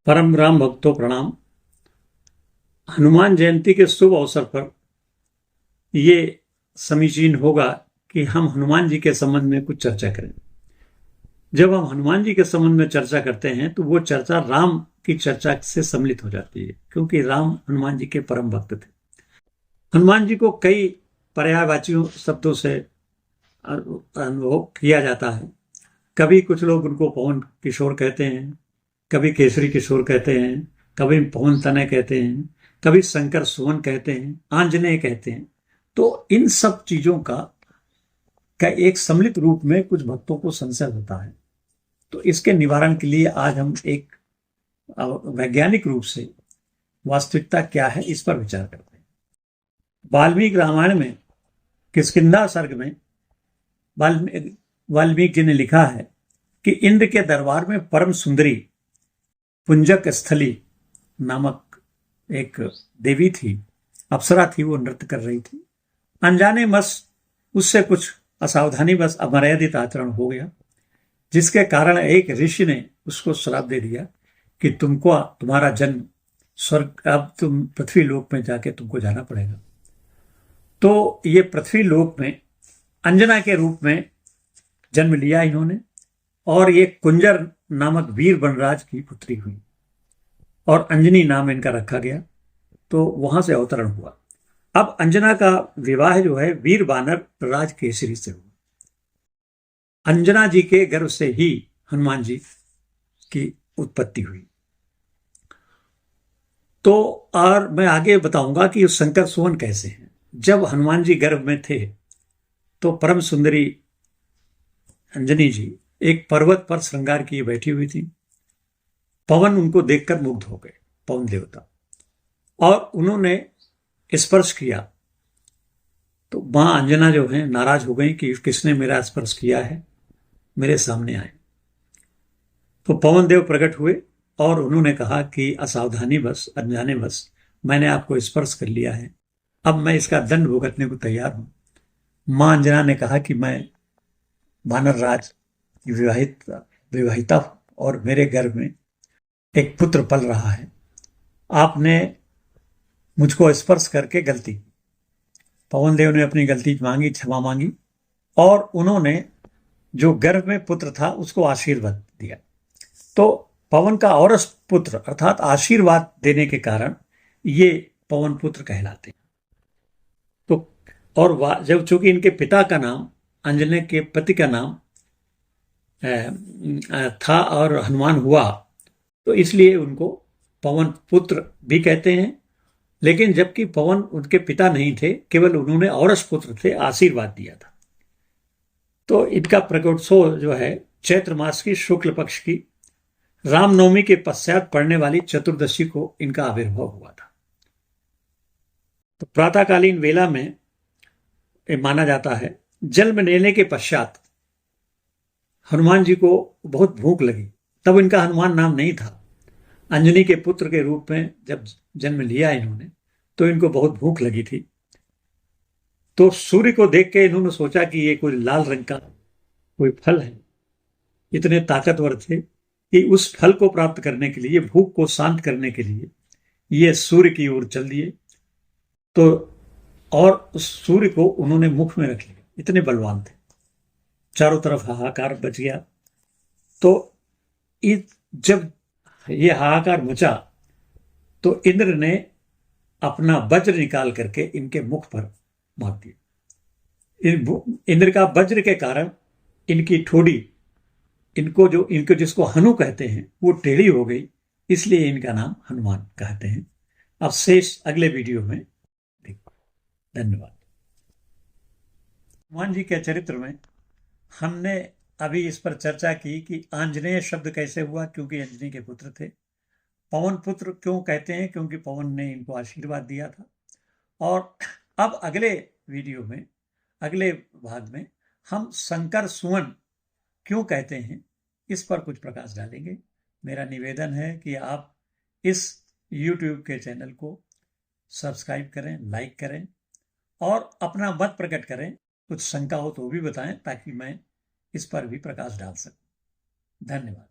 परम राम भक्तों प्रणाम। हनुमान जयंती के शुभ अवसर पर ये समीचीन होगा कि हम हनुमान जी के संबंध में कुछ चर्चा करें। जब हम हनुमान जी के संबंध में चर्चा करते हैं तो वो चर्चा राम की चर्चा से सम्मिलित हो जाती है, क्योंकि राम हनुमान जी के परम भक्त थे। हनुमान जी को कई पर्यायवाची शब्दों से अनुभव किया जाता है। कभी कुछ लोग उनको पवन किशोर कहते हैं, कभी केसरी किशोर कहते हैं, कभी पवन तनय कहते हैं, कभी शंकर सुवन कहते हैं, आंजनेय कहते हैं। तो इन सब चीजों का एक सम्मिलित रूप में कुछ भक्तों को संशय होता है। तो इसके निवारण के लिए आज हम एक वैज्ञानिक रूप से वास्तविकता क्या है इस पर विचार करते हैं। वाल्मीकि रामायण में किष्किंधा सर्ग में वाल्मीकि जी ने लिखा है कि इंद्र के दरबार में परम सुंदरी पुंजक स्थली नामक एक देवी थी, अप्सरा थी। वो नृत्य कर रही थी। अनजाने बस उससे कुछ असावधानी बस अमर्यादित आचरण हो गया, जिसके कारण एक ऋषि ने उसको श्राप दे दिया कि तुम्हारा जन्म स्वर्ग, अब तुम पृथ्वी लोक में जाके तुमको जाना पड़ेगा। तो ये पृथ्वी लोक में अंजना के रूप में जन्म लिया इन्होंने, और ये कुंजर नामक वीर वनराज की पुत्री हुई और अंजनी नाम इनका रखा गया। तो वहां से अवतरण हुआ। अब अंजना का विवाह जो है वीर वानर राज केसरी से हुआ। अंजना जी के गर्भ से ही हनुमान जी की उत्पत्ति हुई। तो और मैं आगे बताऊंगा कि शंकर सुवन कैसे हैं। जब हनुमान जी गर्भ में थे तो परम सुंदरी अंजनी जी एक पर्वत पर श्रृंगार किए बैठी हुई थी। पवन उनको देखकर मुग्ध हो गए, पवन देवता, और उन्होंने स्पर्श किया। तो मां अंजना जो है नाराज हो गई कि किसने मेरा स्पर्श किया है, मेरे सामने आए। तो पवन देव प्रकट हुए और उन्होंने कहा कि असावधानी बस, अनजाने बस मैंने आपको स्पर्श कर लिया है, अब मैं इसका दंड भुगतने को तैयार हूं। मां अंजना ने कहा कि मैं वानर राज विवाहिता और मेरे गर्भ में एक पुत्र पल रहा है। आपने मुझको स्पर्श करके गलती की। पवन देव ने अपनी गलती मांगी, क्षमा मांगी, और उन्होंने जो गर्भ में पुत्र था उसको आशीर्वाद दिया। तो पवन का औरस पुत्र अर्थात आशीर्वाद देने के कारण ये पवन पुत्र कहलाते हैं। तो और जब चूंकि इनके पिता का नाम, अंजने के पति का नाम था और हनुमान हुआ, तो इसलिए उनको पवन पुत्र भी कहते हैं। लेकिन जबकि पवन उनके पिता नहीं थे, केवल उन्होंने औरस पुत्र थे, आशीर्वाद दिया था। तो इनका प्रकटोत्सव जो है चैत्र मास की शुक्ल पक्ष की रामनवमी के पश्चात पड़ने वाली चतुर्दशी को इनका आविर्भाव हुआ था। तो प्रातःकालीन वेला में माना जाता है, जन्म लेने के पश्चात हनुमान जी को बहुत भूख लगी। तब इनका हनुमान नाम नहीं था। अंजनी के पुत्र के रूप में जब जन्म लिया इन्होंने, तो इनको बहुत भूख लगी थी। तो सूर्य को देख के इन्होंने सोचा कि ये कोई लाल रंग का कोई फल है। इतने ताकतवर थे कि उस फल को प्राप्त करने के लिए, भूख को शांत करने के लिए ये सूर्य की ओर चल दिए। तो और उस सूर्य को उन्होंने मुख में रख लिया, इतने बलवान थे। चारों तरफ हाहाकार बच गया। तो जब ये हाहाकार मचा तो इंद्र ने अपना वज्र निकाल करके इनके मुख पर मार दिया। इंद्र का वज्र के कारण इनकी ठोड़ी, इनको जिसको हनु कहते हैं, वो टेढ़ी हो गई, इसलिए इनका नाम हनुमान कहते हैं। अब शेष अगले वीडियो में देखो। धन्यवाद। हनुमान जी के चरित्र में हमने अभी इस पर चर्चा की कि आंजनेय शब्द कैसे हुआ, क्योंकि अंजनी के पुत्र थे। पवन पुत्र क्यों कहते हैं, क्योंकि पवन ने इनको आशीर्वाद दिया था। और अब अगले वीडियो में, अगले भाग में हम शंकर सुवन क्यों कहते हैं, इस पर कुछ प्रकाश डालेंगे। मेरा निवेदन है कि आप इस YouTube के चैनल को सब्सक्राइब करें, लाइक करें और अपना मत प्रकट करें। कुछ शंका हो तो भी बताएं, ताकि मैं इस पर भी प्रकाश डाल सकूं। धन्यवाद।